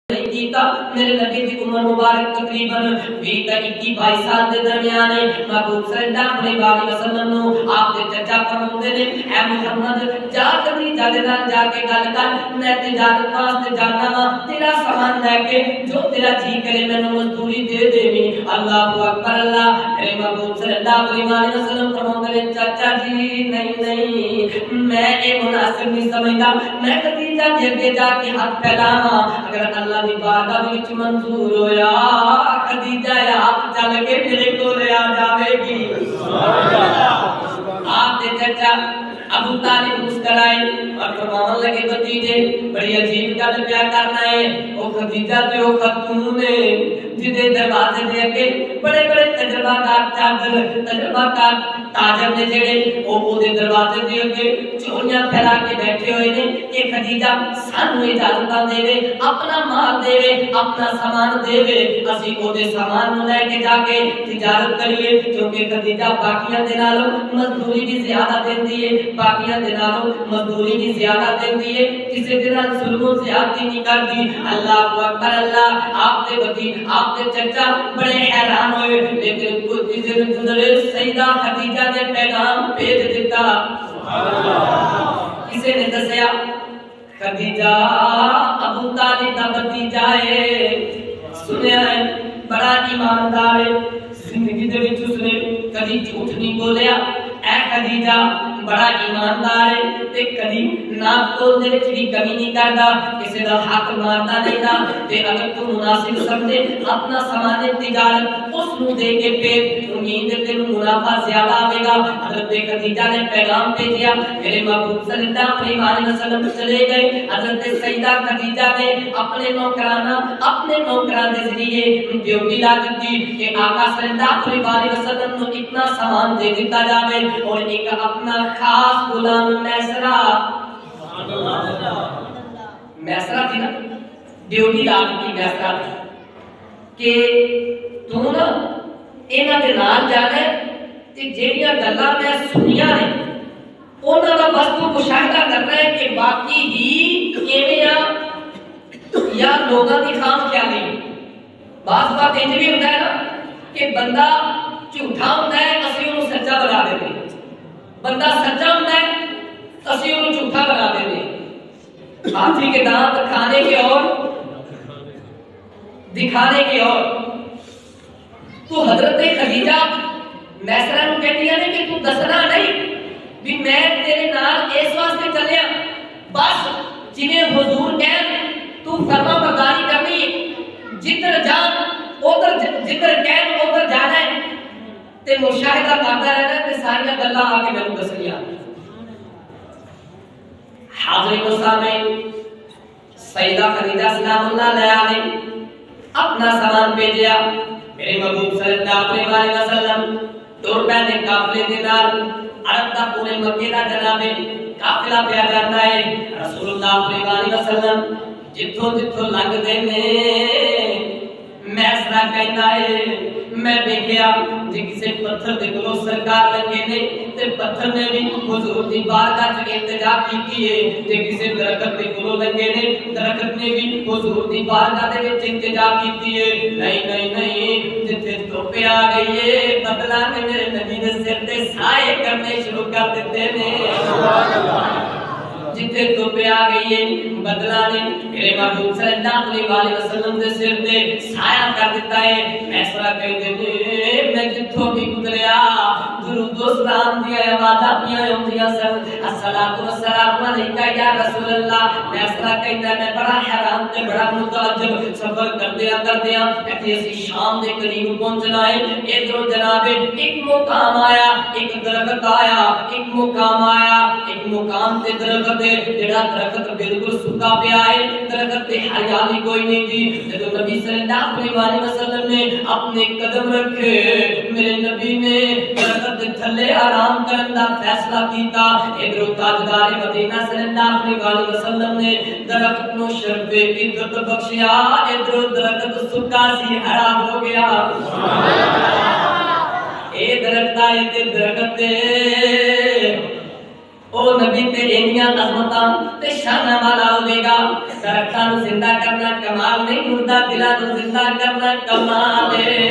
میرے نبی کی عمر مبارک تقریباً 20 تا 21 سال دے درمیان ہے۔ محبوب صلی اللہ علیہ وسلم نو آپ دے چچا فرماندے نے اے محمد جا کبھی جا دے نال جا کے گل کر، میں تجارت واسطے جانا وا، تیرا سامان لے کے جو تیرا جی کرے مینوں مزدوری دے دیویں۔ اللہ اکبر اللہ۔ میرے محبوب صلی اللہ علیہ وسلم فرماندے نے چچا جی نہیں میں اے مناسب نہیں سمجھدا، میں خدیجہ دے اگے جا کے ہاتھ پھیلاواں، اگر اللہ دی بارگاہ وچ منظور ہویا خدیجہ آپ چل کے میرے کول آ جاوے گی۔ سبحان اللہ۔ آپ دے چچا ابو طالب مسکرائے اور فرمان لگے بھتیجے بڑی عجیب گل پیا کرنا ہے، او خدیجہ تے او خاتون ہے جدے دروازے دے اگے بڑے بڑے تجربہ کار تاجر نے جڑے او دے دروازے دے اگے چوریاں پھیلا کے بیٹھے ہوئے نے کہ خدیجہ سانو اجازت دے اپنا مال دے اپنا سامان دے اسی او دے سامان نو لے کے جا کے تجارت کریے، کیونکہ خدیجہ باقیاں دے نالوں مزدوری بھی زیادہ دیندی ہے، باقیاں دے نالوں مزدوری بھی زیادہ دیندی ہے، کسی دے نال ظلم و زیادتی نہیں کرتی۔ اللہ اکبر اللہ۔ آپ دے وتی آپ دے چچا بڑے حیران ہوئے، لیکن کچھ دن گزرے سیدہ خدیجہ نے پیغام بھیج دیتا۔ سبحان اللہ۔ کسی نے دسیا خدیجہ ابو طالب دا بھتیجا ہے، سنیا ہے بڑا ایماندار ہے، زندگی دے وچ اس نے کبھی جھوٹ نہیں بولیا۔ اے خدیجہ بڑا ایماندار ہے تے کبھی ناک تول دے وچ بھی کمی نہیں کردا، کسی دا حق ماردا نہیں دا، تے اگر تو مناسب سمجھے اپنا سامان تجارت اس نو دے کے پھر امید تے تینوں منافع زیادہ آوے گا۔ حضرت خدیجہ نے پیغام بھیجیا، میرے محبوب صلی اللہ علیہ وسلم چلے گئے۔ حضرت سیدہ خدیجہ نے اپنے نوکراں دے ذریعے ڈیوٹی لا دی کہ آقا صلی اللہ علیہ وسلم نو اتنا سامان دے دیتا جاوے اور ایک اپنا خاص غلام میسرہ تھی نا، ڈیوٹی لا دی میسرہ کہ تو نا انہاں دے نال جانا تے جیڑیاں گلاں میں سنیاں نے انہاں دا بس تو مشاہدہ کرنا ہے کہ باقی ہی ایویں یا لوگاں دی خام خیالی۔ بعض بات انج بھی ہوندا ہے نا کہ بندہ جھوٹا ہوندا ہے اسی اونوں سچا بنا دیندے، بندہ سچا ہوندا ہے اسی اونوں جھوٹا بنا دیندے۔ ہاتھی کے دانت کھانے کے اور دکھانے کے اور۔ تو حضرت خدیجہ میسرہ نو کہتی ہے کہ تو دسنا نہیں بھی میں تیرے نال اس واسطے چلیا، بس جنہیں حضور کہن تو فرما برداری کرنی ہے، جدھر جان ادھر جدھر کہن ادھر جانا ہے تے مشاہدہ کرتا رہنا تے ساری گلاں آ کے مینوں دسنیاں۔ حاضرین و سامعین، سیدہ خدیجہ سلام اللہ علیہا نے اپنا سامان بھیجیا، میرے محبوب صلی اللہ علیہ وسلم ٹر پے قافلے دے نال عرب دا پورے مکے دا جناب قافلہ پیا جاتا ہے۔ رسول اللہ علیہ وسلم جتھوں جتھوں لنگدے نے میسرہ کہندا ہے میں دیکھیا جے کسے پتھر دے کولوں سرکار لنگے نے تے پتھر نے بھی حضور دی بارگاہ وچ التجا کیتی ہے، جے کسے درخت دے کولوں لنگے نے درخت نے بھی حضور دی بارگاہ دے وچ التجا کیتی ہے۔ نہیں جتھے دھوپ آ گئی ہے بدلا نے میرے نبی دے سر تے سائے کرنے شروع کر دتے نے۔ سبحان اللہ۔ جتھے دھوپ آ گئی ہے بدلا نے میرے محبوب صلی اللہ علیہ وسلم دے سر تے سایہ کر دیتا ہے۔ میسرہ کہندے نے میں جتھوں بھی گزریا درود و سلام دی آوازاں پیاں ہوندیاں سن، الصلاۃ والسلام علیکہ یا رسول اللہ۔ میسرہ کہندا میں بڑا حیران تے بڑا متعجب سفر کردیاں کہ اسی شام دے قریب پہنچنا ہے۔ ادھر جناب ایک مقام آیا، ایک درخت آیا، ایک مقام آیا، ایک مقام تے درخت جڑا درخت بالکل سکا پیا ہے، درخت تے ہریالی کوئی نہیں تھی۔ جب نبی صلی اللہ علیہ وسلم نے اپنے قدم رکھے، میرے نبی نے درخت کے تھلے آرام کرنے دا فیصلہ کیتا۔ ادھر تاجدار مدینہ صلی اللہ علیہ وسلم نے درخت نو شرف عزت بخشیا، ادھر درخت سکا سی ہرا ہو گیا۔ اے درخت آئے تے درخت او نبی تے اینیاں عظمتاں تے شاناں والا ہوے گا درختاں نوں زندہ کرنا کمال نہیں مردہ دلاں نوں زندہ کرنا کمال ہے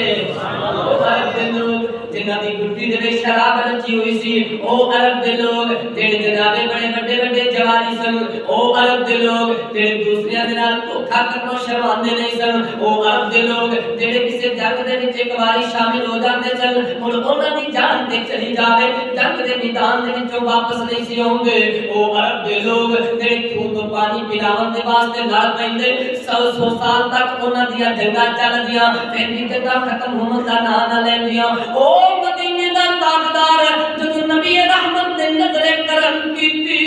او عرب دے لوگ جنہاں دی گٹی دے وچ شراب رچی ہوئی سی او عرب دے لوگ جڑے جناب بڑے بڑے بڑے جواری سن او عرب دے لوگ جڑے دوسریاں دے نال دھوکا کرنوں شرماندے نہیں سن او عرب دے لوگ جڑے کسے جنگ دے وچ ایک واری شامل ہو جاندے سن ہن انہاں دی جان تے چلی جاوے جنگ دے میدان دے وچوں واپس نہیں سی آوندے او عرب دے لوگ جڑے خون تو پانی پلاون دے واسطے لڑ پیندے 100 سال تک انہاں دیاں جنگاں چلدیاں پھر بھی جنگاں ختم ہون دا نام نہ لیندیاں او مدینے دا تاجدار جدوں نبی رحمت نے نظر کرم کیتی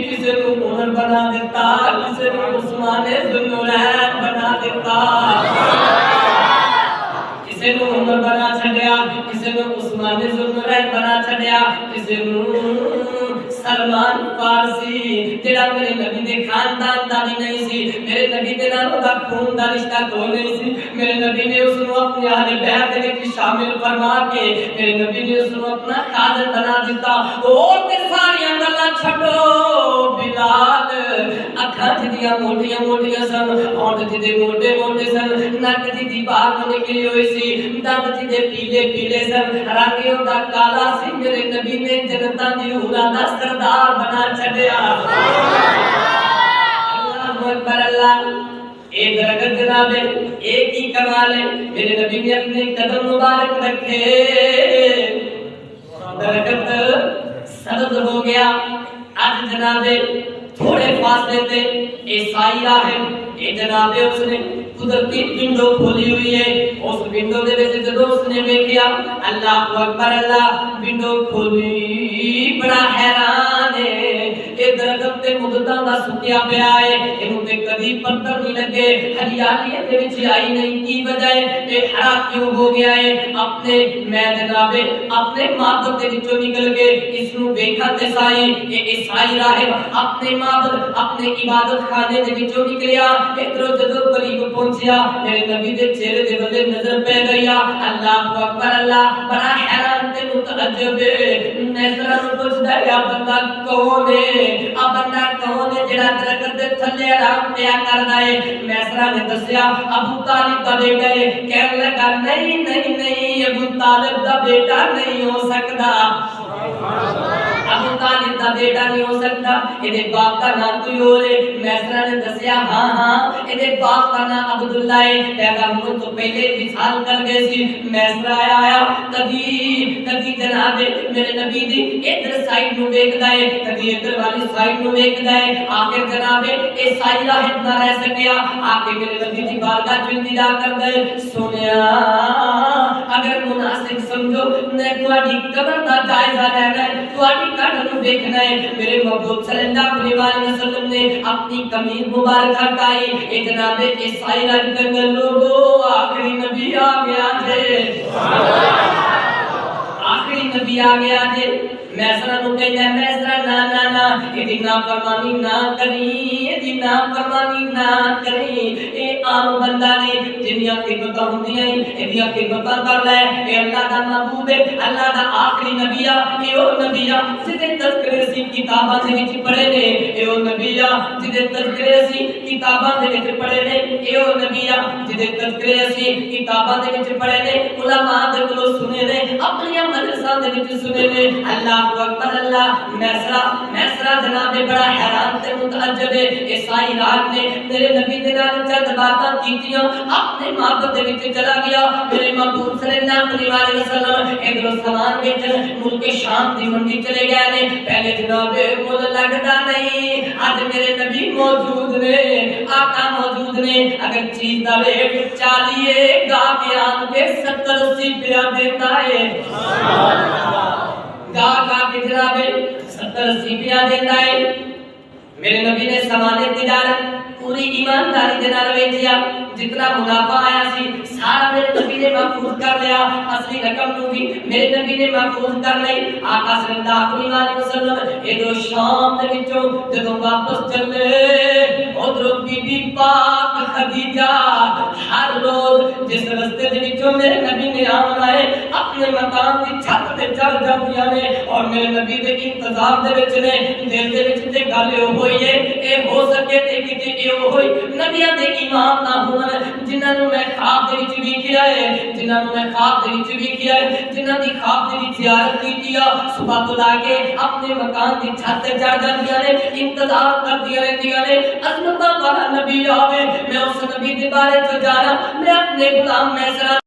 کسے نوں عمر بنا دیتا کسے نوں عثمان ذوالنورین بنا دیتا کسے نوں عمر بنا چھڈیا کسے نوں عثمان ذوالنورین بنا چھڈیا کسے نوں سلمان فارسی جڑا میرے نبی دے خاندان دا بھی نہیں سی میرے نبی دے نال دا خون دا رشتہ کوئی نہیں سی میرے نبی نے اس نوں اپنے اہل بیت دے وچ شامل فرما کے میرے نبی نے اس نوں اپنا قائد بنا دیتا اور تے ساری گلاں چھڈو بلال اکھاں جدیاں موٹیاں موٹیاں سن ہونٹ جدے موٹے موٹے سن نک جدی باہر نکلی ہوئی سی دند جدے پیلے پیلے سن رنگ دا کالا سی میرے نبی نے جنتاں دی حوراں دا سردار بنا چھڈیا اللہ اکبر اللہ اے درگت جناب ایک ہی کمال ہے میرے نبی نے اپنے قدم مبارک رکھے درگت سبز ہو گیا آج جناب تھوڑے فاصلے تے عیسائی راہب اے جناب اس نے قدرتی ونڈو کھولی ہوئی ہے اس ونڈو دے وچ جدوں اس نے ویکھیا اللہ اکبر اللہ ونڈو کھولی بڑا حیران ہے اے درخت تے مدتاں دا سکیا پیا ہے اینوں تے کبھی پتھر نہیں لگے ہریالی دے وچ آئی نہیں کی وجہ ہے اے ہرا کیوں ہو گیا ہے اپنے میں جناب اپنے معبد دے وچوں نکل کے اس نوں ویکھا تے سائی اے عیسائی راہب اپنے معبد اپنے عبادت خانے دے وچوں نکلیا ادھر جدوں قریب پہنچیا میرے نبی دے چہرے دے بلے نظر پہ گیا اللہ اکبر اللہ بڑا حیران تے متعجب نیسرا نوں پوچھدا ہے بندہ کون ہے بندہ کون ہے جڑا درخت دے تھلے آرام پیا کردا ہے نیسرا نے دسیا ابو طالب دا بیٹا ہے کہن لگا نہیں نہیں نہیں ابو طالب دا بیٹا نہیں ہو سکدا ابو طالب دا بیٹا نہیں ہو سکتا ایدے باپ دا نام کوئی اور ہے نیسرا نے دسیا ہاں ہاں ایدے باپ دا نام عبداللہ ہے پیغمبر تو پہلے وصال کر گئے سی نیسرا آیا کبھی جناب میرے نبی دی ادھر سائیڈ نو ویکھدا ہے کبھی ادھر والی سائیڈ نو ویکھدا ہے آخر جناب عیسائی راہب نہ رہ سکیا آ کے میرے نبی دی بارگاہ وچ التجا کردا ہے سونیا اگر مناسب سمجھو میں تہاڈی قبر دا جائزہ لینا ہے تہاڈی قبر نو دیکھنا ہے میرے محبوب صلی اللہ علیہ وسلم نے اپنی قمیض مبارک ہٹائی اے جناب عیسائی راہب کہنے لوگو آخری نبی آ گیا ہے آخری نبی آ گیا ہے میسرا نو کہندا ہے میسرا نا نا نا ایدی نافرمانی نہ کری ایدی نافرمانی نہ کری اے عام بندہ نے جنیاں خدمتاں ہوندیاں ایدیاں خدمتاں کر لے اے اللہ دا محبوب ہے اللہ دا آخری نبی آ اے او نبی آ جدے تذکرے سی کتاباں دے وچ پڑھے نے اے او نبی آ جدے تذکرے سی کتاباں دے وچ پڑھے نے اے او نبی آ جدے تذکرے سی کتاباں دے وچ پڑھے نے علماء دے کولوں سنے نے اپنی مدرساں دے وچ سنے نے اللہ اکبر اللہ میسرا جناب بڑا حیران تے متعجب ہے عیسائی راہب نے میرے نبی دے نال چند باتاں کیتیاں اپنے معبد دے وچ چلا گیا میرے محبوب صلی اللہ علیہ وسلم ادھر سامان وچ ملک شام دی منڈی چلے گئے نے پہلے جناب مول لگدا نہیں اج میرے نبی موجود نے آقا موجود نے اگر چیز دا ریٹ 40 ہے گا کے آن کے 70 80 روپیہ دیتا ہے سبحان اللہ گا کے جناب 70 80 روپیہ دیتا ہے میرے نبی نے سامان تجارت پوری ایمانداری کے نال ویچیا جتنا منافع آیا سی سارا میرے نبی نے محفوظ کر لیا اصلی رقم نو بھی میرے نبی نے محفوظ کر لئی آقا صلی اللہ علیہ وسلم ادھر شام دے وچوں جدوں واپس چلے ادھر بی بی پاک خدیجہ ہر روز جس رستے دے وچوں میرے نبی نے آنا ہے اپنے مکان کی چھت تے چڑھ جاندیاں نے اور میرے نبی دے انتظار دے وچ نے دل دے وچ تے گل ہوئی ہے اے ہو سکے تے کتے اے ہوئی نبیاں دے امام نہ ہون جنہاں نوں میں خواب دے وچ ویکھیا ہے جنہاں نوں میں خواب دے وچ ویکھیا ہے جنہاں دی خواب دے وچ زیارت کیتی ہے صبح تو لا کے اپنے مکان دی چھت تے چڑھ جاندیاں نے انتظار کردیاں رہندیاں نے عظمت والا نبی آوے میں اس نبی دے بارے چ جانا میں اپنے غلام میسرا